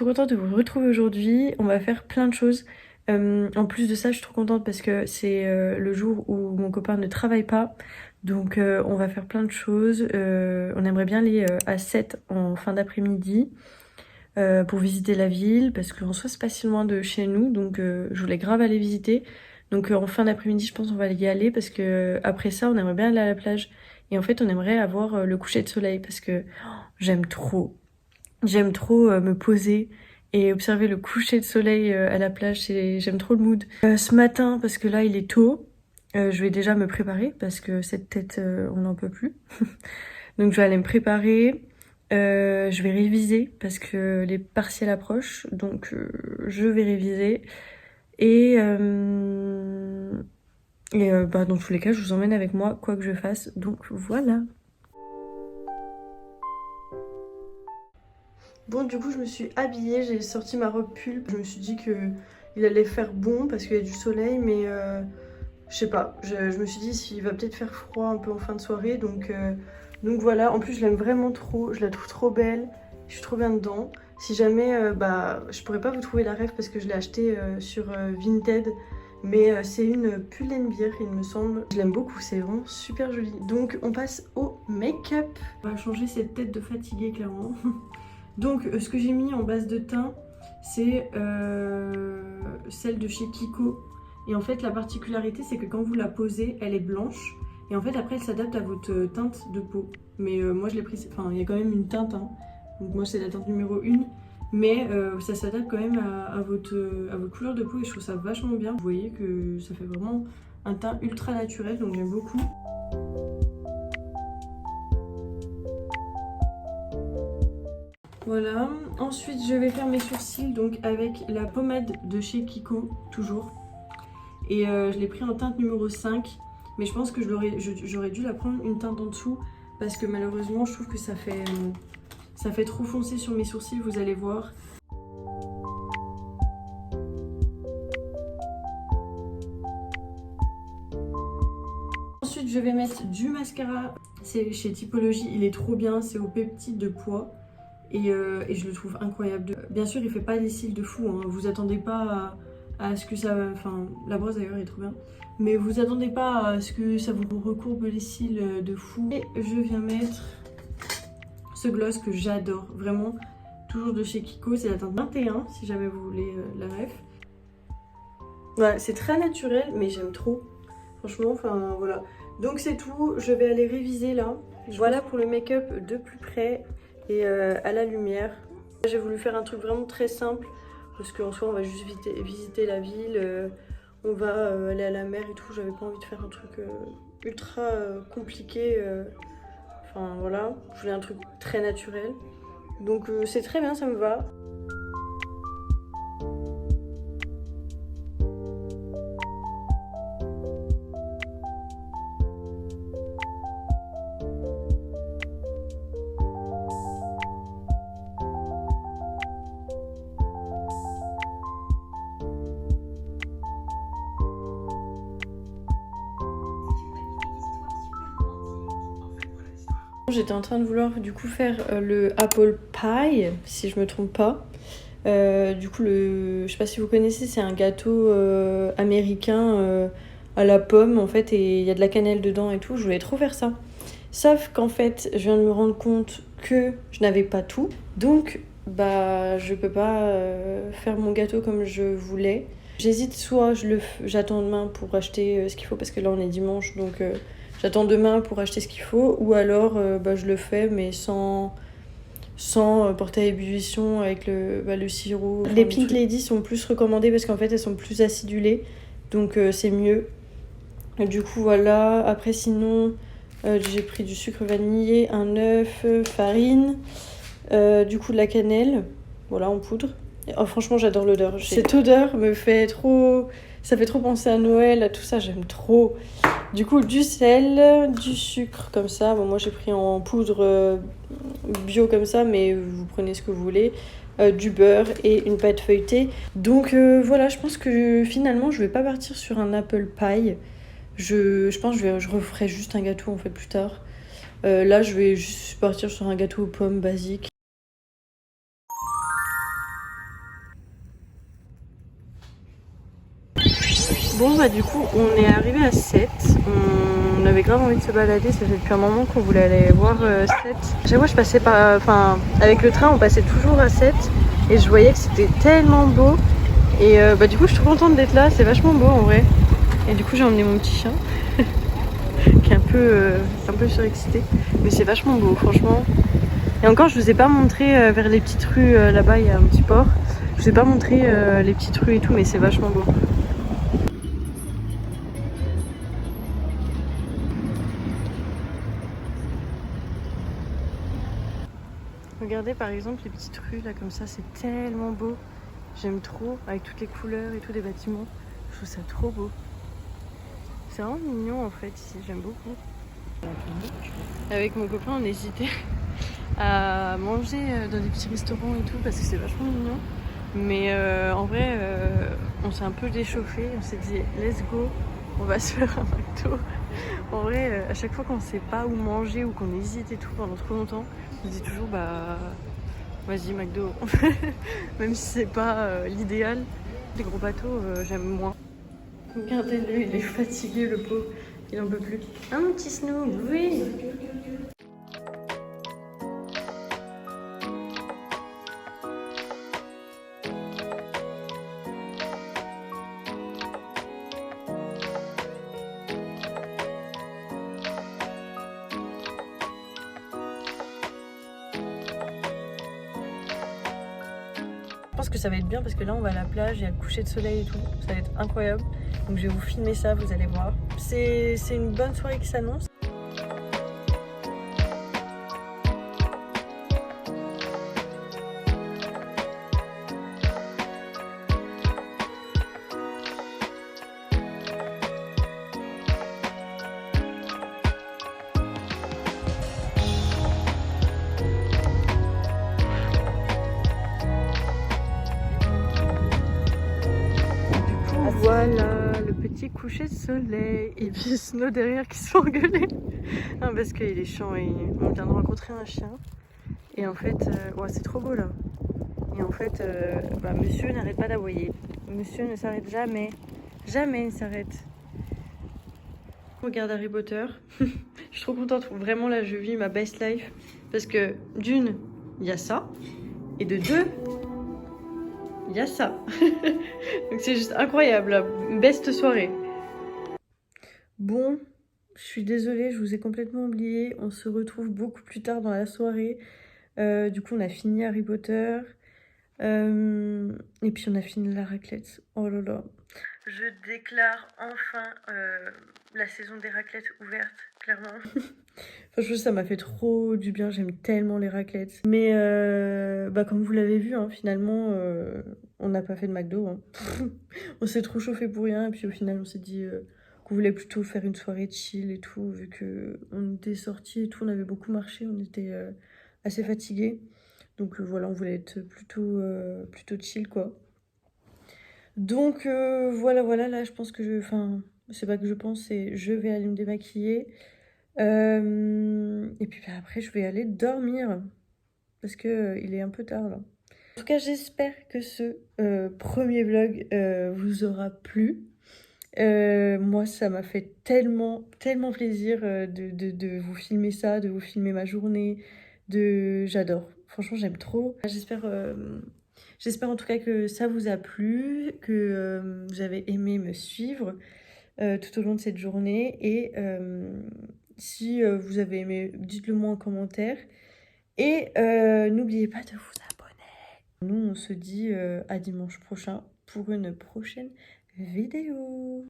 trop contente de vous retrouver aujourd'hui. On va faire plein de choses. En plus de ça, je suis trop contente parce que c'est le jour où mon copain ne travaille pas. Donc on va faire plein de choses. On aimerait bien aller à 7 en fin d'après-midi pour visiter la ville parce qu'en soi c'est pas si loin de chez nous. Donc je voulais grave aller visiter. Donc en fin d'après-midi, je pense qu'on va y aller parce que après ça, on aimerait bien aller à la plage. Et en fait, on aimerait avoir le coucher de soleil parce que j'aime trop. J'aime trop me poser et observer le coucher de soleil à la plage, j'aime trop le mood. Ce matin, parce que là il est tôt, je vais déjà me préparer parce que cette tête on n'en peut plus. Donc je vais aller me préparer, je vais réviser parce que les partiels approchent, donc je vais réviser. Et, bah, dans tous les cas, je vous emmène avec moi quoi que je fasse, donc voilà. Bon, du coup, je me suis habillée, j'ai sorti ma robe pull. Je me suis dit que il allait faire bon parce qu'il y a du soleil, mais je sais pas. Je me suis dit s'il va peut-être faire froid un peu en fin de soirée, donc voilà. En plus, je l'aime vraiment trop, je la trouve trop belle, je suis trop bien dedans. Si jamais, bah, je pourrais pas vous trouver la ref parce que je l'ai achetée sur Vinted, mais c'est une Pull&Bear, il me semble. Je l'aime beaucoup, c'est vraiment super joli. Donc, on passe au make-up. On va changer cette tête de fatiguée, clairement. Donc ce que j'ai mis en base de teint, c'est celle de chez Kiko. Et en fait la particularité c'est que quand vous la posez, elle est blanche. Et en fait après elle s'adapte à votre teinte de peau. Mais moi je l'ai pris, enfin il y a quand même une teinte. Hein. Donc moi c'est la teinte numéro 1. Mais ça s'adapte quand même à votre couleur de peau et je trouve ça vachement bien. Vous voyez que ça fait vraiment un teint ultra naturel, donc j'aime beaucoup. Voilà, ensuite je vais faire mes sourcils donc avec la pommade de chez Kiko, toujours. Et je l'ai pris en teinte numéro 5, mais je pense que j'aurais dû la prendre une teinte en dessous parce que malheureusement je trouve que ça fait trop foncé sur mes sourcils, vous allez voir. Ensuite je vais mettre du mascara, c'est chez Typologie, il est trop bien, c'est au peptide de pois. Et je le trouve incroyable. Bien sûr, il fait pas des cils de fou, hein. Vous attendez pas à ce que ça... Enfin, la brosse d'ailleurs est trop bien. Mais vous attendez pas à ce que ça vous recourbe les cils de fou. Et je viens mettre ce gloss que j'adore, vraiment. Toujours de chez Kiko, c'est la teinte 21, si jamais vous voulez la ref. Voilà, c'est très naturel, mais j'aime trop. Franchement, enfin voilà. Donc c'est tout, je vais aller réviser là. Voilà pour le make-up de plus près et à la lumière. J'ai voulu faire un truc vraiment très simple parce qu'en soi on va juste visiter la ville, on va aller à la mer et tout. J'avais pas envie de faire un truc ultra compliqué. Enfin voilà, je voulais un truc très naturel. Donc c'est très bien, ça me va. J'étais en train de vouloir du coup faire le apple pie, si je me trompe pas. Du coup, je sais pas si vous connaissez, c'est un gâteau américain à la pomme en fait, et il y a de la cannelle dedans et tout. Je voulais trop faire ça. Sauf qu'en fait, je viens de me rendre compte que je n'avais pas tout. Donc, bah, je peux pas faire mon gâteau comme je voulais. J'hésite, soit j'attends demain pour acheter ce qu'il faut, parce que là on est dimanche, donc j'attends demain pour acheter ce qu'il faut, ou alors bah, je le fais, mais sans porter à ébullition avec le sirop. Enfin, les Pink Lady sont plus recommandées parce qu'en fait elles sont plus acidulées, donc c'est mieux. Du coup voilà, après sinon j'ai pris du sucre vanillé, un œuf, farine, du coup de la cannelle, voilà en poudre. Oh, franchement j'adore l'odeur. Cette odeur me fait trop... Ça fait trop penser à Noël, à tout ça, j'aime trop. Du coup du sel, du sucre comme ça. Bon, moi j'ai pris en poudre bio comme ça, mais vous prenez ce que vous voulez. Du beurre et une pâte feuilletée. Donc voilà, je pense que finalement je vais pas partir sur un apple pie. Je pense que je referai juste un gâteau en fait plus tard. Là je vais juste partir sur un gâteau aux pommes basique. Bon bah du coup on est arrivé à 7. On avait grave envie de se balader, ça fait depuis un moment qu'on voulait aller voir 7. Chaque fois je passais par. Enfin avec le train on passait toujours à 7 et je voyais que c'était tellement beau. Et bah du coup je suis trop contente d'être là, c'est vachement beau en vrai. Et du coup j'ai emmené mon petit chien qui est un peu surexcité. Mais c'est vachement beau franchement. Et encore je vous ai pas montré vers les petites rues là-bas, il y a un petit port. Je vous ai pas montré les petites rues et tout mais c'est vachement beau. Regardez par exemple les petites rues là comme ça, c'est tellement beau. J'aime trop avec toutes les couleurs et tous les bâtiments. Je trouve ça trop beau. C'est vraiment mignon en fait ici, j'aime beaucoup. Avec mon copain on hésitait à manger dans des petits restaurants et tout parce que c'est vachement mignon. Mais en vrai on s'est un peu déchauffé, on s'est dit let's go, on va se faire un McDo. En vrai à chaque fois qu'on sait pas où manger ou qu'on hésite et tout pendant trop longtemps, on se dit toujours bah vas-y McDo. Même si c'est pas l'idéal. Les gros bateaux j'aime moins. Regardez-le, il est fatigué le pauvre, il en peut plus. Ah mon petit Snoop, oui. Je pense que ça va être bien parce que là on va à la plage, il y a le coucher de soleil et tout, ça va être incroyable. Donc je vais vous filmer ça, vous allez voir. C'est une bonne soirée qui s'annonce. Voilà le petit coucher de soleil et puis Snow derrière qui se fait engueuler parce qu'il est chiant et on vient de rencontrer un chien et en fait ouais, c'est trop beau là et en fait monsieur n'arrête pas d'aboyer, monsieur ne s'arrête jamais, jamais il s'arrête. Regarde Harry Potter. Je suis trop contente, vraiment là je vis ma best life parce que d'une il y a ça et de deux il y a ça. Donc c'est juste incroyable, la best soirée. Bon, je suis désolée, je vous ai complètement oublié. On se retrouve beaucoup plus tard dans la soirée. Du coup, on a fini Harry Potter. Et puis on a fini la raclette. Oh là là. Je déclare enfin la saison des raclettes ouverte, clairement. Franchement, ça m'a fait trop du bien. J'aime tellement les raclettes. Mais comme vous l'avez vu, hein, finalement, on n'a pas fait de McDo. Hein. On s'est trop chauffé pour rien. Et puis au final, on s'est dit qu'on voulait plutôt faire une soirée chill et tout. Vu qu'on était sortis et tout, on avait beaucoup marché. On était assez fatigués. Donc voilà, on voulait être plutôt chill, quoi. Donc voilà, là, je pense que c'est pas que je pense, c'est je vais aller me démaquiller. Et puis après, je vais aller dormir parce que il est un peu tard là. En tout cas, j'espère que ce premier vlog vous aura plu. Moi, ça m'a fait tellement plaisir de vous filmer ça, de vous filmer ma journée. J'adore. Franchement, j'aime trop. J'espère en tout cas que ça vous a plu, que vous avez aimé me suivre tout au long de cette journée. Et si vous avez aimé, dites-le moi en commentaire. Et n'oubliez pas de vous abonner. Nous, on se dit à dimanche prochain pour une prochaine vidéo.